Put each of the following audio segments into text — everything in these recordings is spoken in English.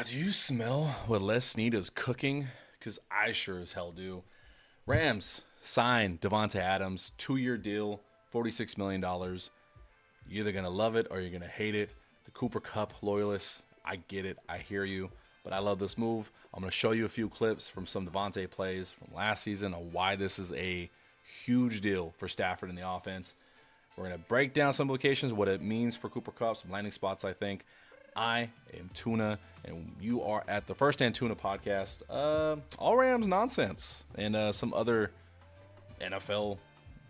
Do you smell what Les Snead is cooking? Because I sure as hell do. Rams signed Davante Adams, 2-year deal, $46 million. You're either going to love it or you're going to hate it. The Cooper Kupp loyalists, I get it. I hear you. But I love this move. I'm going to show you a few clips from some Davante plays from last season on why this is a huge deal for Stafford in the offense. We're going to break down some implications, what it means for Cooper Kupp, some landing spots, I think. I am Tuna, and you are at the First and Tuna podcast. All Rams nonsense and some other NFL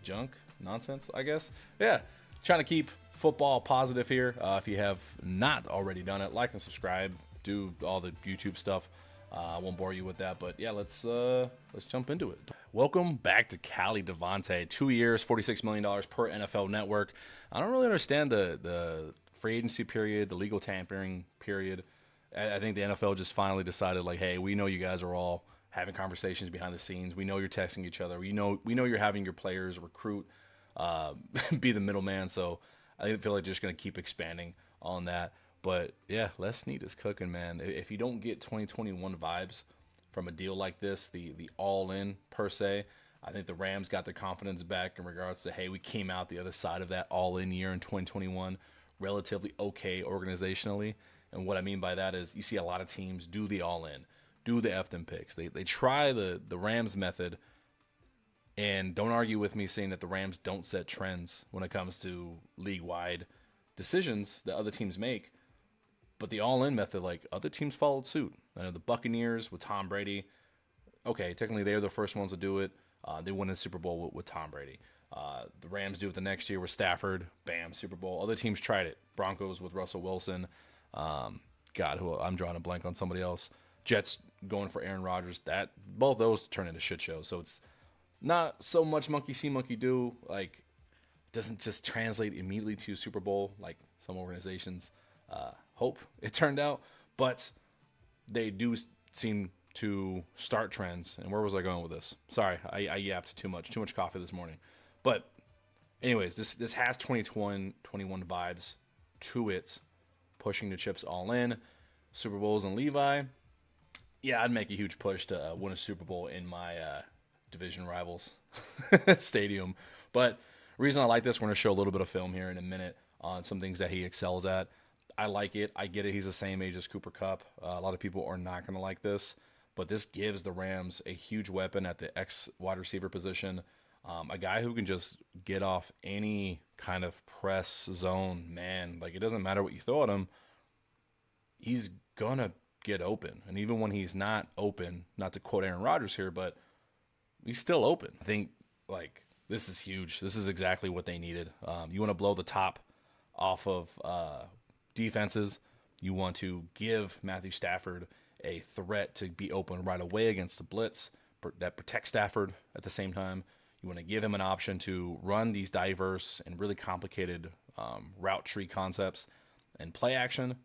junk nonsense, I guess. Yeah, trying to keep football positive here. If you have not already done it, like and subscribe. Do all the YouTube stuff. I won't bore you with that, but yeah, let's jump into it. Welcome back to Cali Davante. 2 years, $46 million per NFL Network. I don't really understand the free agency period, the legal tampering period. I think the NFL just finally decided, like, hey, we know you guys are all having conversations behind the scenes. We know you're texting each other. We know you're having your players recruit, be the middleman. So I feel like they're just going to keep expanding on that. But yeah, Les Snead is cooking, man. If you don't get 2021 vibes from a deal like this, the all-in per se, I think the Rams got their confidence back in regards to, hey, we came out the other side of that all-in year in 2021 relatively okay organizationally. And what I mean by that is you see a lot of teams do the all-in, do the F them picks. They try the Rams method, and don't argue with me saying that the Rams don't set trends when it comes to league-wide decisions that other teams make. But the all-in method, like, other teams followed suit. I know the Buccaneers with Tom Brady. Okay, technically they were the first ones to do it. They won the Super Bowl with Tom Brady. The Rams do it the next year with Stafford. Bam, Super Bowl. Other teams tried it. Broncos with Russell Wilson. I'm drawing a blank on somebody else. Jets going for Aaron Rodgers. Both those turn into shit shows. So it's not so much monkey see, monkey do. Like, it doesn't just translate immediately to Super Bowl like some organizations hope it turned out. But they do seem to start trends. And where was I going with this? Sorry, I yapped too much. Too much coffee this morning. But anyways, this has 2021 vibes to it, pushing the chips all in. Super Bowls and Levi. Yeah, I'd make a huge push to win a Super Bowl in my division rivals stadium. But the reason I like this, we're going to show a little bit of film here in a minute on some things that he excels at. I like it. I get it. He's the same age as Cooper Kupp. A lot of people are not going to like this, but this gives the Rams a huge weapon at the X wide receiver position. A guy who can just get off any kind of press zone, man. Like, it doesn't matter what you throw at him. He's going to get open. And even when he's not open, not to quote Aaron Rodgers here, but he's still open. I think, like, this is huge. This is exactly what they needed. You want to blow the top off of defenses. You want to give Matthew Stafford a threat to be open right away against the blitz that protects Stafford at the same time. You want to give him an option to run these diverse and really complicated route tree concepts and play action.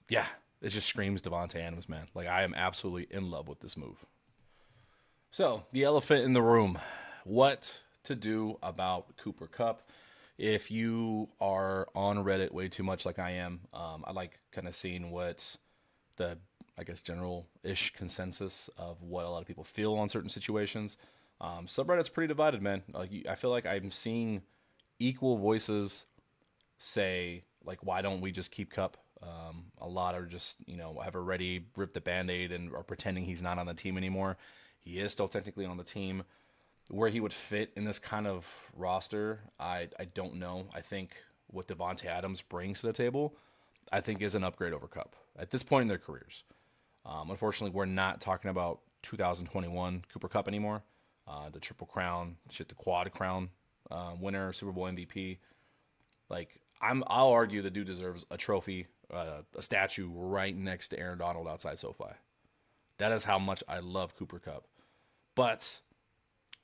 Yeah, it just screams Davante Adams, man. Like, I am absolutely in love with this move. So, the elephant in the room. What to do about Cooper Kupp? If you are on Reddit way too much like I am, I like kind of seeing what the, I guess, general-ish consensus of what a lot of people feel on certain situations. Subreddit's pretty divided, man. I feel like I'm seeing equal voices say, like, why don't we just keep Kupp? A lot are just, have already ripped the Band-Aid and are pretending he's not on the team anymore. He is still technically on the team. Where he would fit in this kind of roster, I don't know. I think what Davante Adams brings to the table, I think, is an upgrade over Kupp at this point in their careers. Unfortunately, we're not talking about 2021 Cooper Kupp anymore. The Triple Crown, the Quad Crown winner, Super Bowl MVP. Like, I'll argue the dude deserves a trophy, a statue right next to Aaron Donald outside SoFi. That is how much I love Cooper Kupp.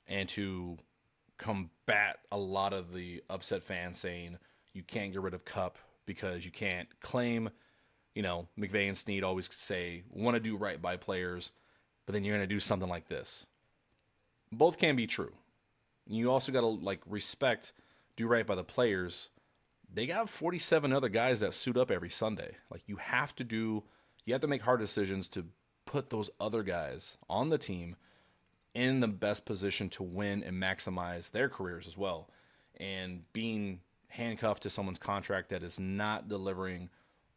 And to combat a lot of the upset fans saying you can't get rid of Kupp because you can't claim, McVay and Snead always say, want to do right by players, but then you're going to do something like this. Both can be true. You also got to, respect, do right by the players. They got 47 other guys that suit up every Sunday. Like, you have to do You have to make hard decisions to put those other guys on the team in the best position to win and maximize their careers as well. And being handcuffed to someone's contract that is not delivering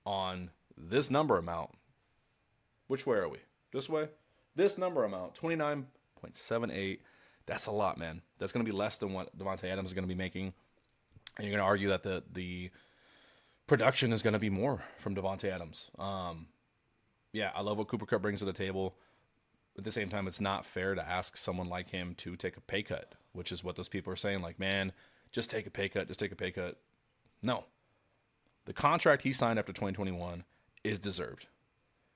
on this number amount. Which way are we? This way? This number amount, 29.78. That's a lot, man. That's going to be less than what Davante Adams is going to be making. And you're going to argue that the production is going to be more from Davante Adams. Yeah, I love what Cooper Kupp brings to the table. At the same time, it's not fair to ask someone like him to take a pay cut, which is what those people are saying. Like, man, just take a pay cut, just take a pay cut. No. The contract he signed after 2021 is deserved.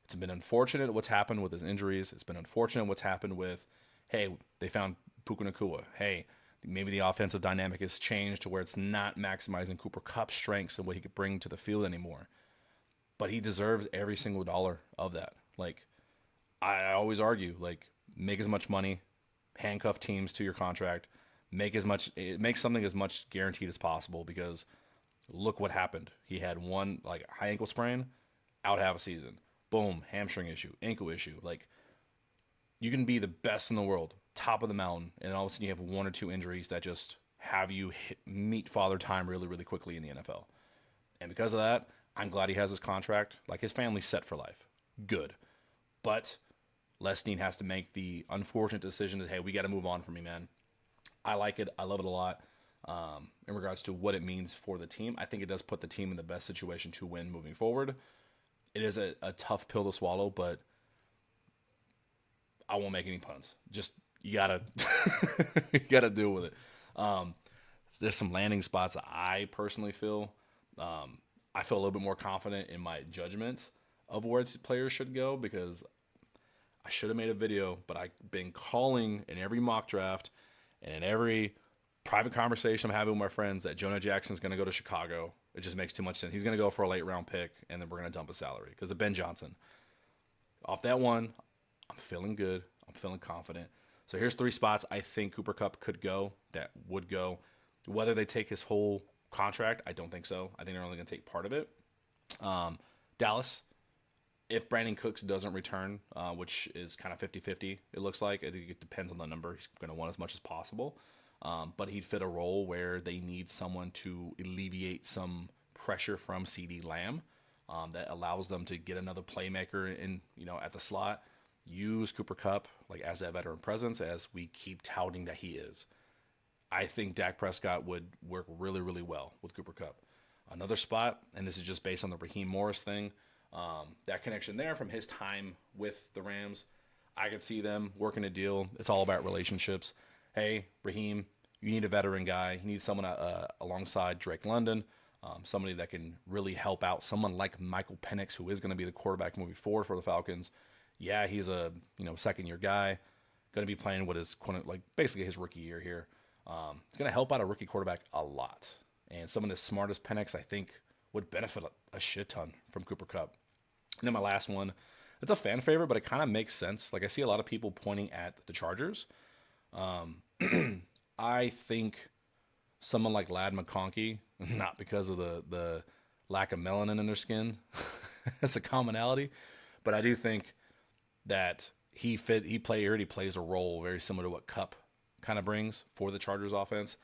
It's been unfortunate what's happened with his injuries. It's been unfortunate what's happened with, hey, they found Puka Nacua. Hey, maybe the offensive dynamic has changed to where it's not maximizing Cooper Kupp's strengths and what he could bring to the field anymore. But he deserves every single dollar of that. Like, I always argue, like, make as much money, handcuff teams to your contract, make something as much guaranteed as possible, because look what happened. He had one, like, high ankle sprain, out half a season. Boom, hamstring issue, ankle issue. Like, you can be the best in the world, top of the mountain, and all of a sudden you have one or two injuries that just have you meet father time really, really quickly in the NFL. And because of that, I'm glad he has his contract. Like, his family's set for life. Good. But Les Snead has to make the unfortunate decision hey, we got to move on from me, man. I like it. I love it a lot. In regards to what it means for the team, I think it does put the team in the best situation to win moving forward. It is a tough pill to swallow, but I won't make any puns. Just, you gotta you gotta deal with it. There's some landing spots that I personally feel. I feel a little bit more confident in my judgment of where players should go, because I should have made a video, but I've been calling in every mock draft and in every private conversation I'm having with my friends that Jonah Jackson's going to go to Chicago. It just makes too much sense. He's going to go for a late round pick, and then we're going to dump a salary because of Ben Johnson. Off that one, I'm feeling good. I'm feeling confident. So here's 3 spots I think Cooper Kupp could go, that would go. Whether they take his whole contract, I don't think so. I think they're only going to take part of it. Dallas, if Brandon Cooks doesn't return, which is kind of 50-50, it looks like. I think it depends on the number. He's going to want as much as possible. But he'd fit a role where they need someone to alleviate some pressure from CeeDee Lamb that allows them to get another playmaker in, at the slot. Use Cooper Kupp like as that veteran presence, as we keep touting that he is. I think Dak Prescott would work really, really well with Cooper Kupp. Another spot, and this is just based on the Raheem Morris thing, that connection there from his time with the Rams, I could see them working a deal. It's all about relationships. Hey, Raheem, you need a veteran guy. You need someone alongside Drake London, somebody that can really help out. Someone like Michael Penix, who is going to be the quarterback moving forward for the Falcons. Yeah, he's a second-year guy, going to be playing what is basically his rookie year here. It's going to help out a rookie quarterback a lot. And someone as smart as Penix, I think, would benefit a shit ton from Cooper Kupp. And then my last one, it's a fan favorite, but it kind of makes sense. Like, I see a lot of people pointing at the Chargers. I think someone like Ladd McConkey, not because of the lack of melanin in their skin, that's a commonality, but I do think that he already plays a role very similar to what Kupp kind of brings for the Chargers offense,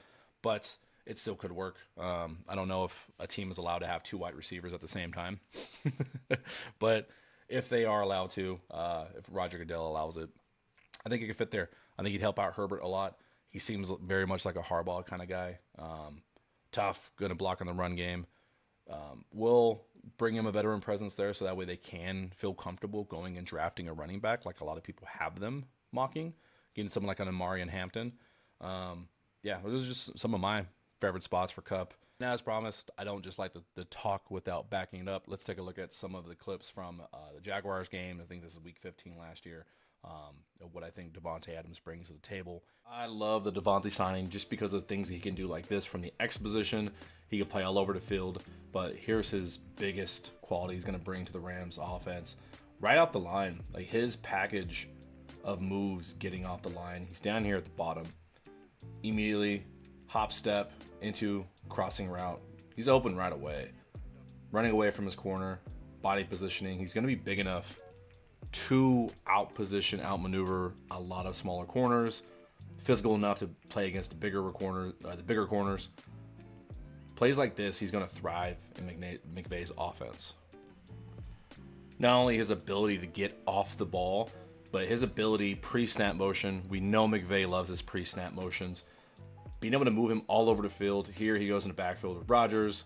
but it still could work. I don't know if a team is allowed to have 2 wide receivers at the same time, but if they are allowed to, if Roger Goodell allows it, I think it could fit there. I think he'd help out Herbert a lot. He seems very much like a Harbaugh kind of guy. Tough, going to block in the run game. We'll bring him a veteran presence there, so that way they can feel comfortable going and drafting a running back, like a lot of people have them mocking, getting someone like an Amari and Hampton. Yeah, those are just some of my favorite spots for Kupp. Now, as promised, I don't just like the talk without backing it up. Let's take a look at some of the clips from the Jaguars game. I think this is week 15 last year. What I think Davante Adams brings to the table. I love the Davante signing just because of the things he can do like this from the X position. He can play all over the field, but here's his biggest quality he's going to bring to the Rams offense. Right off the line, like his package of moves getting off the line. He's down here at the bottom. Immediately, hop step into crossing route. He's open right away. Running away from his corner. body positioning. He's going to be big enough to out-position, out-maneuver a lot of smaller corners. Physical enough to play against the bigger corners. Plays like this, he's going to thrive in McVay's offense. Not only his ability to get off the ball, but his ability pre-snap motion. We know McVay loves his pre-snap motions. Being able to move him all over the field. Here he goes in the backfield with Rodgers.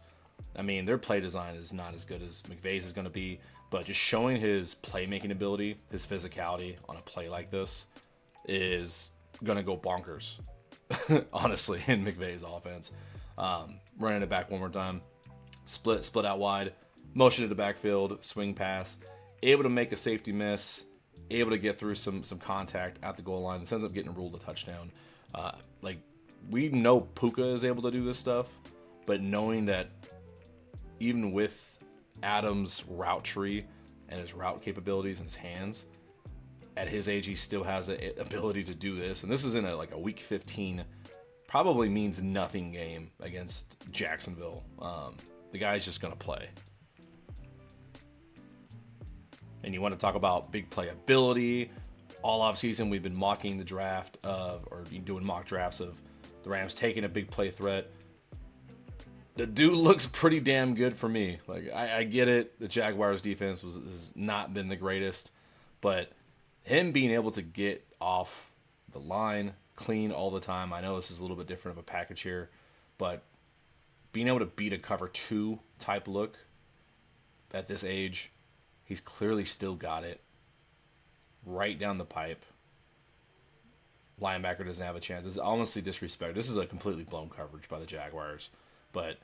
I mean, their play design is not as good as McVay's is going to be, but just showing his playmaking ability, his physicality on a play like this is going to go bonkers, honestly, in McVay's offense. Running it back one more time. Split out wide. Motion to the backfield. Swing pass. Able to make a safety miss. Able to get through some contact at the goal line. This ends up getting ruled a touchdown. We know Puka is able to do this stuff, but knowing that even with Adams' route tree and his route capabilities in his hands, at his age, he still has the ability to do this. And this is in a week 15, probably means nothing game against Jacksonville. The guy's just going to play. And you want to talk about big playability. All offseason, we've been mocking the draft or doing mock drafts of the Rams taking a big play threat. The dude looks pretty damn good for me. I get it. The Jaguars defense has not been the greatest, but him being able to get off the line clean all the time. I know this is a little bit different of a package here, but being able to beat a cover 2 type look at this age, he's clearly still got it right down the pipe. Linebacker doesn't have a chance. It's honestly disrespect. This is a completely blown coverage by the Jaguars. But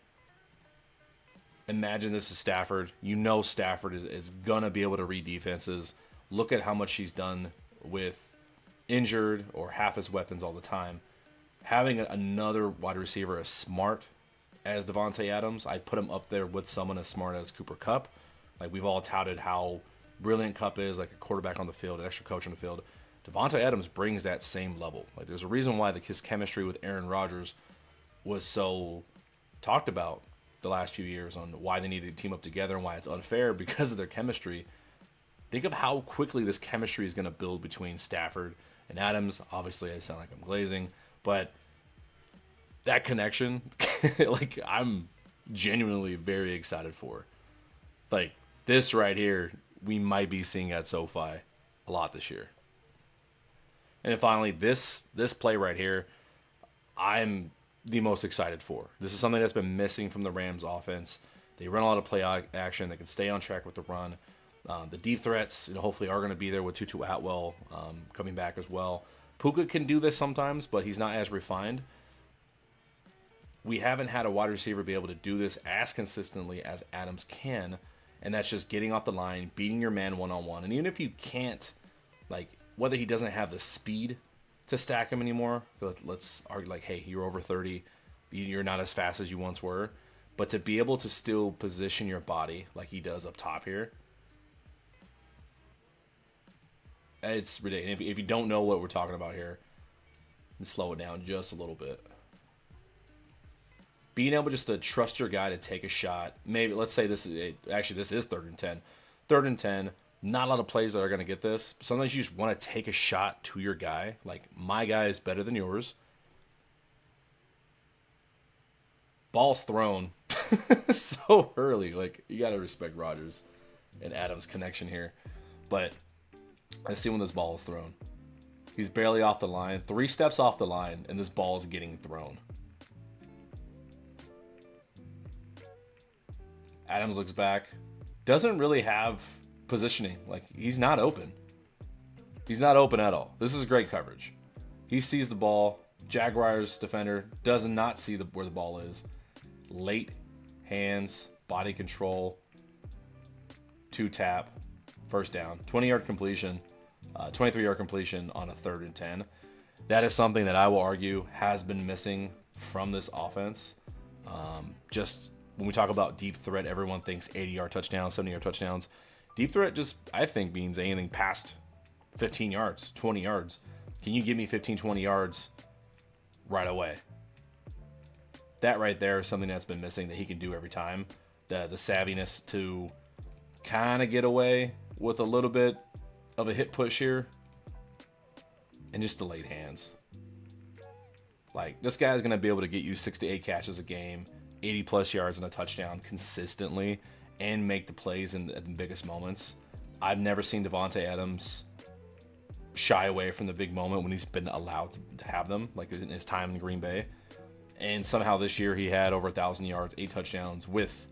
imagine this is Stafford. You know Stafford is going to be able to read defenses. Look at how much he's done with injured or half his weapons all the time. Having another wide receiver as smart as Davante Adams, I'd put him up there with someone as smart as Cooper Kupp. We've all touted how brilliant Kupp is, like a quarterback on the field, an extra coach on the field. Davante Adams brings that same level. There's a reason why his chemistry with Aaron Rodgers was so talked about the last few years on why they needed to team up together and why it's unfair because of their chemistry. Think of how quickly this chemistry is going to build between Stafford and Adams. Obviously, I sound like I'm glazing, but that connection, I'm genuinely very excited for. This right here, we might be seeing at SoFi a lot this year. And then finally, this play right here, I'm the most excited for. This is something that's been missing from the Rams offense. They run a lot of play action. They can stay on track with the run. The deep threats, hopefully, are going to be there with Tutu Atwell coming back as well. Puka can do this sometimes, but he's not as refined. We haven't had a wide receiver be able to do this as consistently as Adams can, and that's just getting off the line, beating your man one-on-one. And even if you can't, whether he doesn't have the speed to stack him anymore, let's argue hey, you're over 30, you're not as fast as you once were, but to be able to still position your body like he does up top here, it's ridiculous. If you don't know what we're talking about here, slow it down just a little bit. Being able just to trust your guy to take a shot. Maybe, let's say this is 3rd and 10. 3rd and 10, not a lot of plays that are going to get this. Sometimes you just want to take a shot to your guy. My guy is better than yours. Ball's thrown so early. You got to respect Rodgers and Adams' connection here. But let's see when this ball is thrown. He's barely off the line. 3 steps off the line, and this ball is getting thrown. Adams looks back. Doesn't really have positioning. He's not open. He's not open at all. This is great coverage. He sees the ball. Jaguars defender does not see where the ball is. Late hands, body control, 2-tap, first down. 20-yard completion, 23-yard completion on a 3rd and 10. That is something that I will argue has been missing from this offense. Just when we talk about deep threat, everyone thinks 80-yard touchdowns, 70-yard touchdowns. Deep threat just, I think, means anything past 15 yards, 20 yards. Can you give me 15, 20 yards right away? That right there is something that's been missing that he can do every time. The savviness to kind of get away with a little bit of a hit push here and just delayed hands. Like, this guy's going to be able to get you 6 to 8 catches a game, 80 plus yards and a touchdown consistently, and make the plays in the biggest moments. I've never seen Davante Adams shy away from the big moment when he's been allowed to have them, like in his time in Green Bay. And somehow this year he had over 1,000 yards, 8 touchdowns with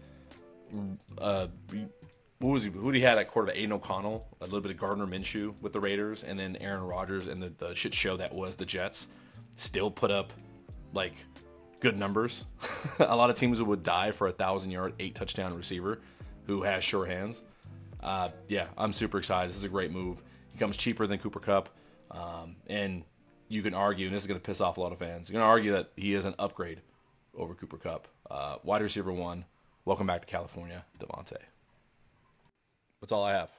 who did he had at quarterback? Aiden O'Connell, a little bit of Gardner Minshew with the Raiders, and then Aaron Rodgers and the shit show that was the Jets. Still put up like good numbers. A lot of teams would die for a 1,000-yard, 8 touchdown receiver who has sure hands. Yeah, I'm super excited. This is a great move. He comes cheaper than Cooper Kupp, and you can argue, and this is going to piss off a lot of fans, you're going to argue that he is an upgrade over Cooper Kupp. Wide receiver 1, welcome back to California, Davante. That's all I have.